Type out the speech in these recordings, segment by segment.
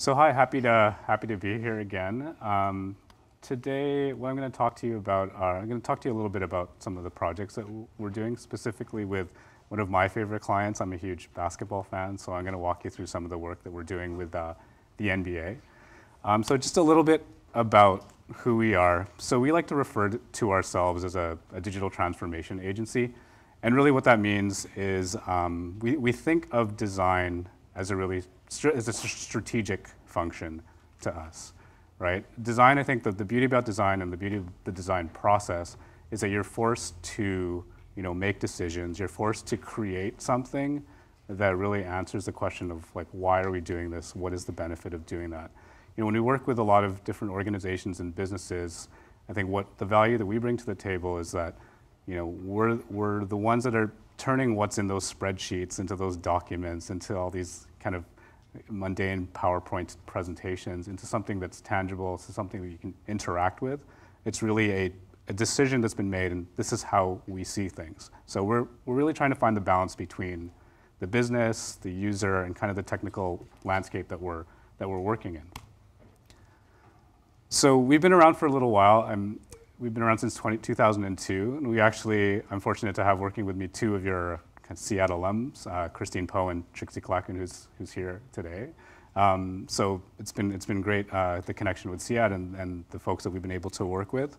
So hi, happy to be here again. Today, what I'm going to talk to you about I'm going to talk to you a little bit about some of the projects that we're doing, specifically with one of my favorite clients. I'm a huge basketball fan, so I'm going to walk you through some of the work that we're doing with the NBA. So just a little bit about who we are. So we like to refer to ourselves as a digital transformation agency. And really what that means is we think of design as a strategic function to us, right? Design, I think that the beauty about design and the beauty of the design process is that you're forced to make decisions. You're forced to create something that really answers the question of like, why are we doing this? What is the benefit of doing that? When we work with a lot of different organizations and businesses, I think what the value that we bring to the table is that we're the ones that are turning what's in those spreadsheets into those documents, into all these kind of mundane PowerPoint presentations, into something that's tangible, to something that you can interact with. It's really a decision that's been made, and this is how we see things. So we're really trying to find the balance between the business, the user, and kind of the technical landscape that we're working in. So we've been around for a little while. We've been around since 2002, and I'm fortunate to have working with me two of your kind of Seattle alums, Christine Poe and Trixie Clacken, who's here today. So it's been great, the connection with Seattle and the folks that we've been able to work with.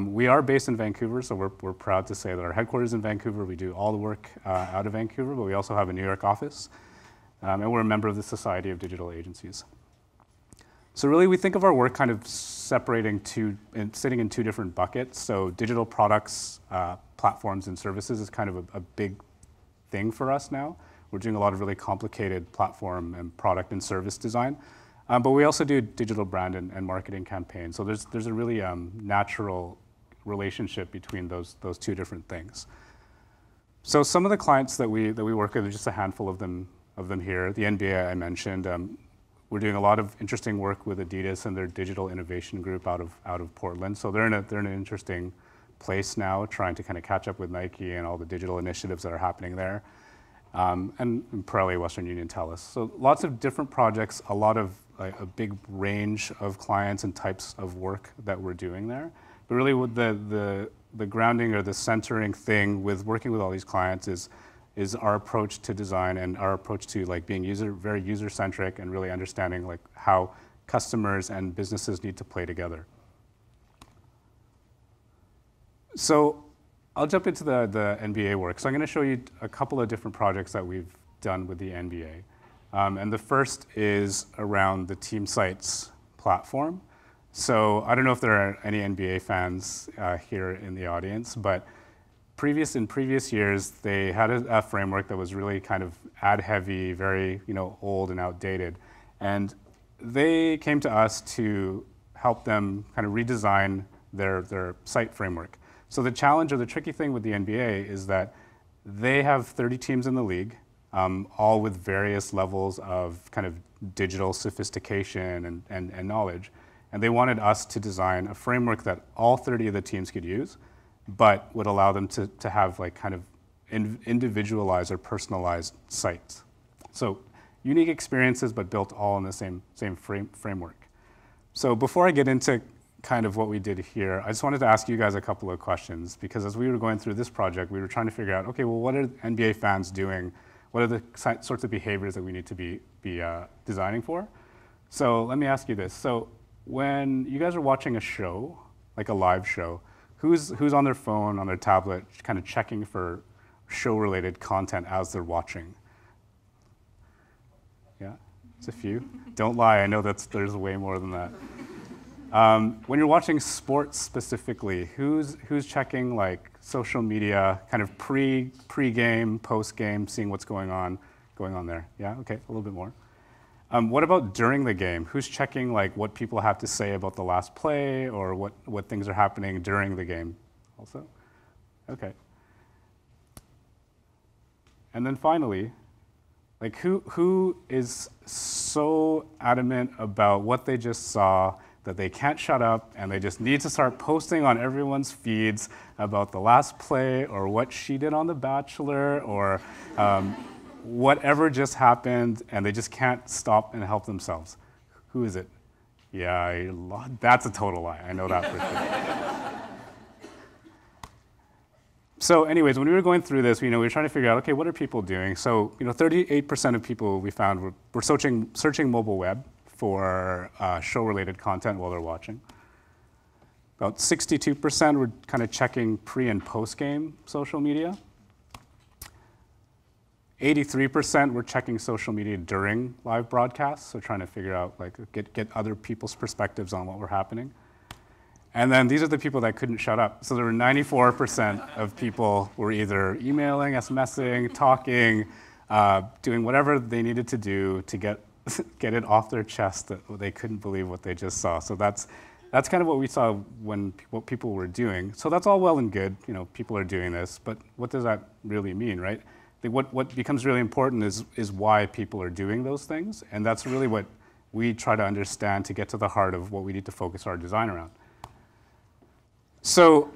We are based in Vancouver, so we're proud to say that our headquarters is in Vancouver. We do all the work out of Vancouver, but we also have a New York office, and we're a member of the Society of Digital Agencies. So really, we think of our work kind of sitting in two different buckets. So digital products, platforms, and services is kind of a big thing for us now. We're doing a lot of really complicated platform and product and service design. But we also do digital brand and marketing campaigns. So there's a really natural relationship between those two different things. So some of the clients that we work with, just a handful of them here. The NBA I mentioned. We're doing a lot of interesting work with Adidas and their digital innovation group out of Portland. So they're in an interesting place now, trying to kind of catch up with Nike and all the digital initiatives that are happening there. And Pirelli, Western Union, TELUS. So lots of different projects, a big range of clients and types of work that we're doing there. But really, with the grounding or the centering thing with working with all these clients is our approach to design and our approach to like being very user-centric and really understanding like how customers and businesses need to play together. So I'll jump into the NBA work. So I'm going to show you a couple of different projects that we've done with the NBA. And the first is around the Team Sites platform. So I don't know if there are any NBA fans here in the audience, but in previous years, they had a framework that was really kind of ad heavy, very old and outdated. And they came to us to help them kind of redesign their site framework. So the challenge or the tricky thing with the NBA is that they have 30 teams in the league, all with various levels of kind of digital sophistication and knowledge. And they wanted us to design a framework that all 30 of the teams could use, but would allow them to have like kind of individualized or personalized sites. So unique experiences, but built all in the same framework. So before I get into kind of what we did here, I just wanted to ask you guys a couple of questions, because as we were going through this project, we were trying to figure out, okay, well, what are NBA fans doing? What are the sorts of behaviors that we need to be designing for? So let me ask you this. So when you guys are watching a show, like a live show, who's on their phone, on their tablet, kind of checking for show-related content as they're watching? Yeah, it's a few. Don't lie, I know there's way more than that. When you're watching sports specifically, who's checking like social media, kind of pre-game, post-game, seeing what's going on there? Yeah, okay, a little bit more. What about during the game? Who's checking like what people have to say about the last play, or what things are happening during the game also? Okay. And then finally, like who is so adamant about what they just saw that they can't shut up and they just need to start posting on everyone's feeds about the last play or what she did on The Bachelor or whatever just happened, and they just can't stop and help themselves? Who is it? Yeah, that's a total lie. I know that for sure. So anyways, when we were going through this, we were trying to figure out, okay, what are people doing? So 38% of people we found were searching mobile web for show-related content while they're watching. About 62% were kind of checking pre- and post-game social media. 83% were checking social media during live broadcasts, so trying to figure out, like, get other people's perspectives on what were happening. And then these are the people that couldn't shut up. So there were 94% of people were either emailing, SMSing, talking, doing whatever they needed to do to get it off their chest that they couldn't believe what they just saw. So that's kind of what we saw what people were doing. So that's all well and good, people are doing this, but what does that really mean, right? What becomes really important is why people are doing those things, and that's really what we try to understand to get to the heart of what we need to focus our design around. So,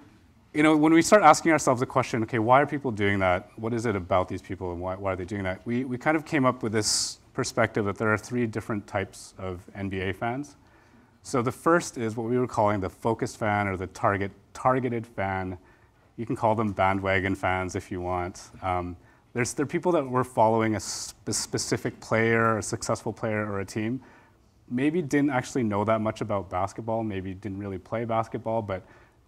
when we start asking ourselves the question, okay, why are people doing that? What is it about these people, and why are they doing that? We kind of came up with this perspective that there are 3 different types of NBA fans. So the first is what we were calling the focused fan, or the targeted fan. You can call them bandwagon fans if you want. There are people that were following a specific player, a successful player, or a team. Maybe didn't actually know that much about basketball, maybe didn't really play basketball, but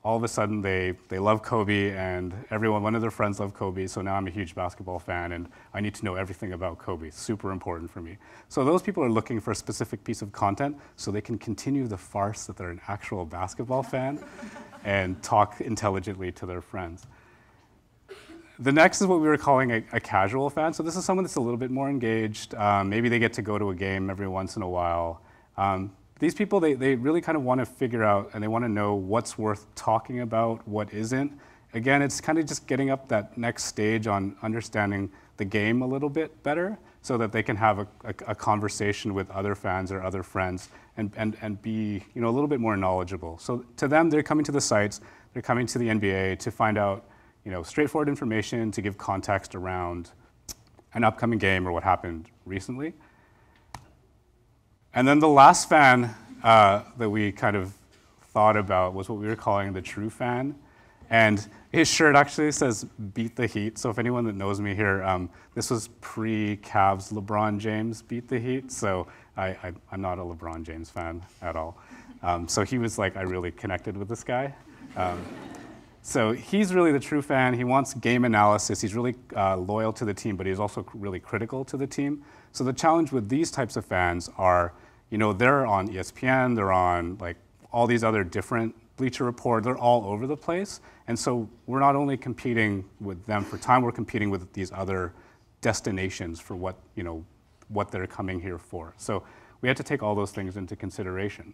all of a sudden they love Kobe, and one of their friends loved Kobe, so now I'm a huge basketball fan and I need to know everything about Kobe. Super important for me. So those people are looking for a specific piece of content so they can continue the farce that they're an actual basketball fan and talk intelligently to their friends. The next is what we were calling a casual fan. So this is someone that's a little bit more engaged. Maybe they get to go to a game every once in a while. These people, they really kind of want to figure out, and they want to know what's worth talking about, what isn't. Again, it's kind of just getting up that next stage on understanding the game a little bit better so that they can have a conversation with other fans or other friends and be a little bit more knowledgeable. So to them, they're coming to the sites, they're coming to the NBA to find out straightforward information, to give context around an upcoming game or what happened recently. And then the last fan that we kind of thought about was what we were calling the true fan. And his shirt actually says "Beat the Heat." So if anyone that knows me here, this was pre-Cavs LeBron James "Beat the Heat." So I'm not a LeBron James fan at all. So he was like, I really connected with this guy. So he's really the true fan. He wants game analysis. He's really loyal to the team, but he's also really critical to the team. So the challenge with these types of fans are, they're on ESPN, they're on like all these other different Bleacher Report, they're all over the place. And so we're not only competing with them for time, we're competing with these other destinations for what they're coming here for. So we had to take all those things into consideration.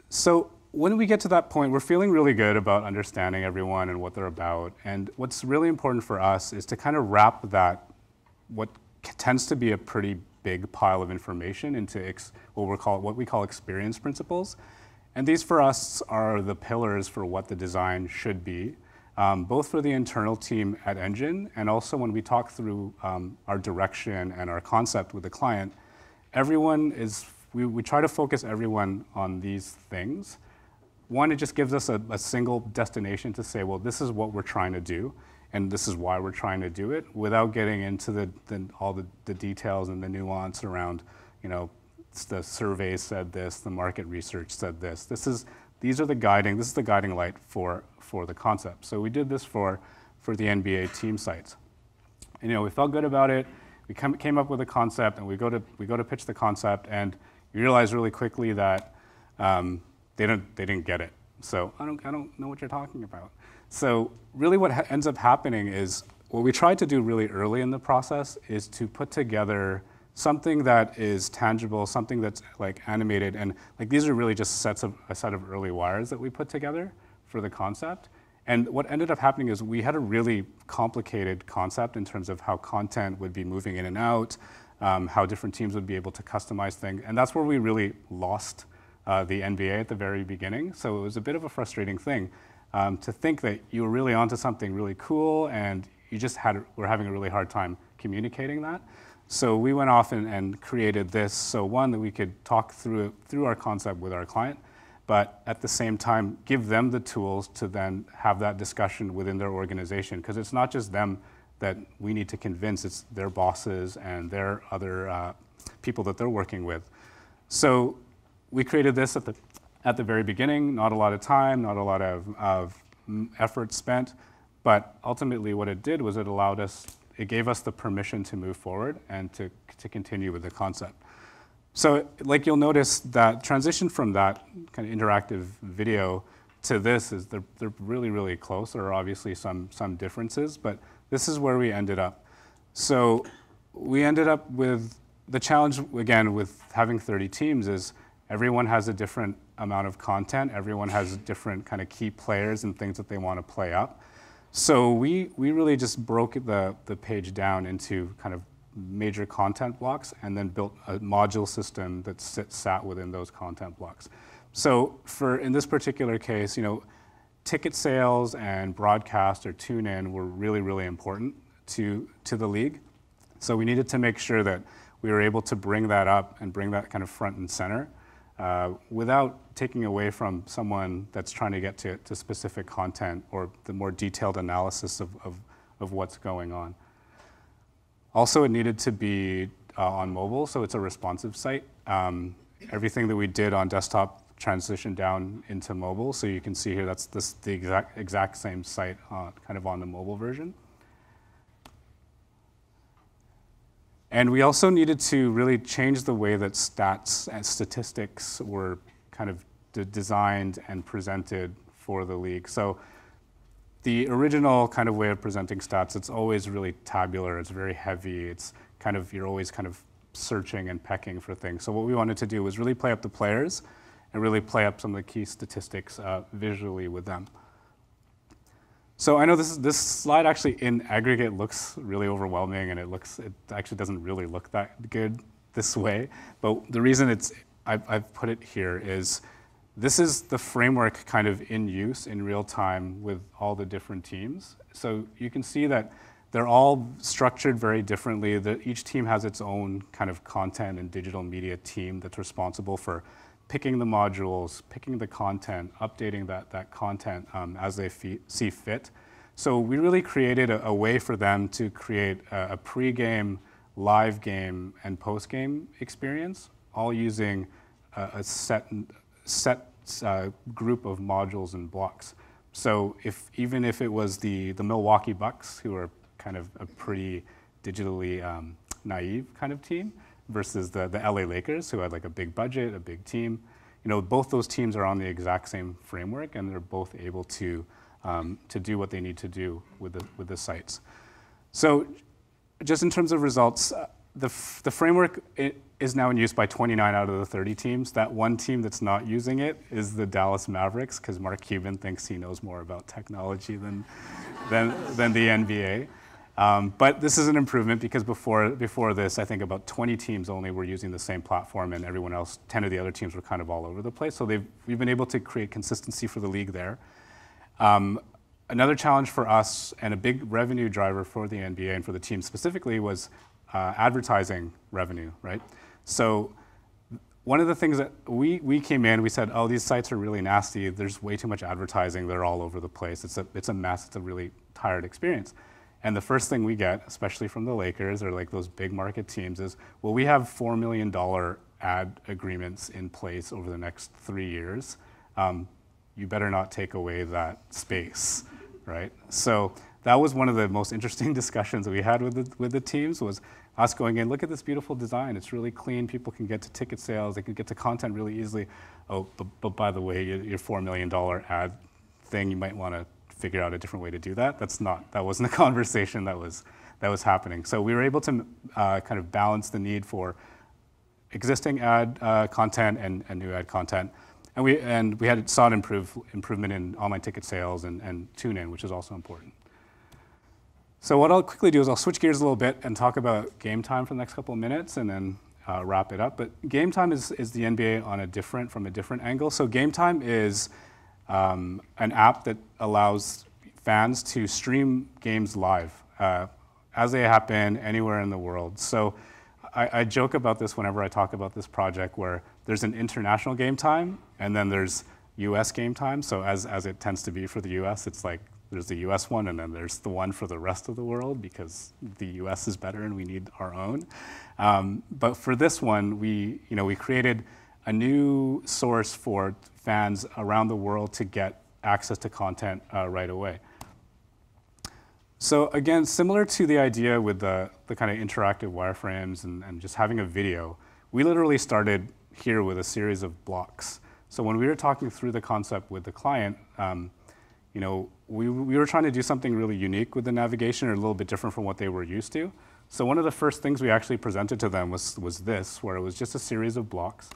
So when we get to that point, we're feeling really good about understanding everyone and what they're about. And what's really important for us is to kind of wrap that, what tends to be a pretty big pile of information, into what we call experience principles. And these for us are the pillars for what the design should be, both for the internal team at Engine, and also when we talk through our direction and our concept with the client, we try to focus everyone on these things. One, it just gives us a single destination to say, well, this is what we're trying to do, and this is why we're trying to do it, without getting into all the details and the nuance around, the surveys said this, the market research said this. This is the guiding light for the concept. So we did this for the NBA team sites. And we felt good about it. We came up with a concept, and we go to pitch the concept, and you realize really quickly that they didn't get it. So I don't know what you're talking about. So really what ends up happening is, what we tried to do really early in the process is to put together something that is tangible, something that's like animated, and like these are really just a set of early wires that we put together for the concept. And what ended up happening is we had a really complicated concept in terms of how content would be moving in and out, how different teams would be able to customize things, and that's where we really lost the NBA at the very beginning. So it was a bit of a frustrating thing to think that you were really onto something really cool, and you just were having a really hard time communicating that. So we went off and created this. So one, that we could talk through our concept with our client, but at the same time, give them the tools to then have that discussion within their organization. Because it's not just them that we need to convince, it's their bosses and their other people that they're working with. So we created this at the very beginning, not a lot of time, not a lot of effort spent, but ultimately what it did was it gave us the permission to move forward and to continue with the concept. So like you'll notice that transition from that kind of interactive video to this is they're really, really close. There are obviously some differences, but this is where we ended up. So we ended up with the challenge, again, with having 30 teams is everyone has a different amount of content. Everyone has different kind of key players and things that they want to play up. So we really just broke the page down into kind of major content blocks and then built a module system that sat within those content blocks. So in this particular case, ticket sales and broadcast or tune-in were really, really important to the league. So we needed to make sure that we were able to bring that up and bring that kind of front and center without taking away from someone that's trying to get to specific content or the more detailed analysis of what's going on. Also, it needed to be on mobile, so it's a responsive site. Everything that we did on desktop transitioned down into mobile, so you can see here that's the exact same site kind of on the mobile version. And we also needed to really change the way that stats and statistics were kind of designed and presented for the league. So the original kind of way of presenting stats, it's always really tabular, it's very heavy, it's kind of, you're always kind of searching and pecking for things. So what we wanted to do was really play up the players and really play up some of the key statistics visually with them. So I know this slide actually in aggregate looks really overwhelming, and it actually doesn't really look that good this way. But the reason I've put it here is this is the framework kind of in use in real time with all the different teams. So you can see that they're all structured very differently. Each team has its own kind of content and digital media team that's responsible for picking the modules, picking the content, updating that content as they see fit. So we really created a way for them to create a pre-game, live game, and post-game experience, all using a set group of modules and blocks. So even if it was the Milwaukee Bucks, who are kind of a pretty digitally naive kind of team, versus the LA Lakers, who had like a big budget, a big team. Both those teams are on the exact same framework, and they're both able to do what they need to do with the sites. So just in terms of results, the framework is now in use by 29 out of the 30 teams. That one team that's not using it is the Dallas Mavericks, because Mark Cuban thinks he knows more about technology than the NBA. But this is an improvement, because before this, I think about 20 teams only were using the same platform, and everyone else, 10 of the other teams were kind of all over the place. So we've been able to create consistency for the league there. Another challenge for us, and a big revenue driver for the NBA and for the team specifically, was advertising revenue, right? So one of the things that we came in, we said, oh, these sites are really nasty. There's way too much advertising. They're all over the place. It's a mess. It's a really tired experience. And the first thing we get, especially from the Lakers or like those big market teams, is, well, we have $4 million ad agreements in place over the next 3 years. You better not take away that space, right? So that was one of the most interesting discussions that we had with the teams, was us going in, look at this beautiful design. It's really clean. People can get to ticket sales. They can get to content really easily. Oh, but by the way, your $4 million ad thing, you might want to figure out a different way to do that. That wasn't a conversation that was happening. So we were able to kind of balance the need for existing ad content and new ad content. And we saw an improvement in online ticket sales and tune-in, which is also important. So what I'll quickly do is I'll switch gears a little bit and talk about game time for the next couple of minutes, and then wrap it up. But game time is the NBA from a different angle. So game time is an app that allows fans to stream games live as they happen anywhere in the world. So I joke about this whenever I talk about this project, where there's an international game time and then there's US game time. So as it tends to be for the US, it's like there's the US one and then there's the one for the rest of the world because the US is better and we need our own. But for this one, we created a new source for fans around the world to get access to content right away. So again, similar to the idea with the kind of interactive wireframes and just having a video, we literally started here with a series of blocks. So when we were talking through the concept with the client, we were trying to do something really unique with the navigation, or a little bit different from what they were used to. So one of the first things we actually presented to them was this, where it was just a series of blocks,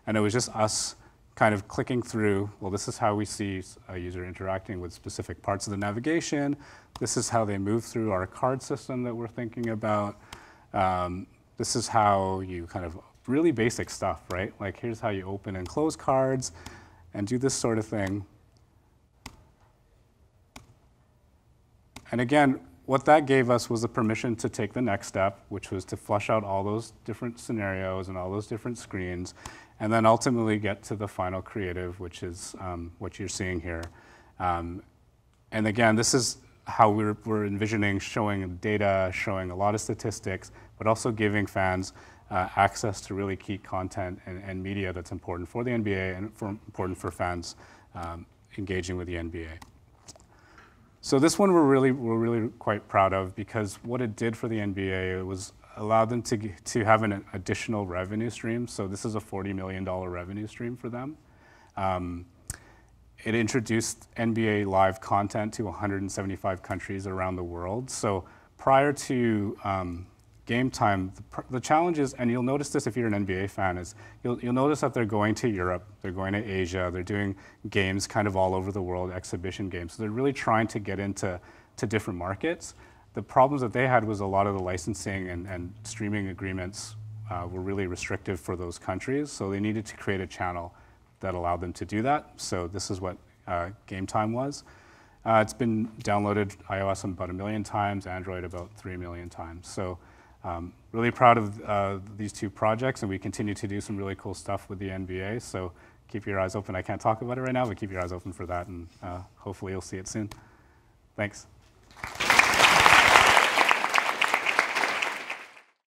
and it was just us kind of clicking through, well, this is how we see a user interacting with specific parts of the navigation. This is how they move through our card system that we're thinking about. This is how you kind of really basic stuff, right? Like here's how you open and close cards and do this sort of thing. And again, what that gave us was the permission to take the next step, which was to flush out all those different scenarios and all those different screens, and then ultimately get to the final creative, which is what you're seeing here. And again, this is how we're envisioning showing data, showing a lot of statistics, but also giving fans access to really key content and media that's important for the NBA and important for fans engaging with the NBA. So this one we're really quite proud of, because what it did for the NBA, it was allowed them to have an additional revenue stream. So this is a $40 million revenue stream for them. It introduced NBA live content to 175 countries around the world. So prior to game time, the challenge is, and you'll notice this if you're an NBA fan, is you'll notice that they're going to Europe, they're going to Asia, they're doing games kind of all over the world, exhibition games. So they're really trying to get into different markets. The problems that they had was a lot of the licensing and streaming agreements were really restrictive for those countries. So they needed to create a channel that allowed them to do that. So this is what Game Time was. It's been downloaded iOS about 1 million times, Android about 3 million times. So really proud of these two projects, and we continue to do some really cool stuff with the NBA. So keep your eyes open. I can't talk about it right now, but keep your eyes open for that, and hopefully you'll see it soon. Thanks.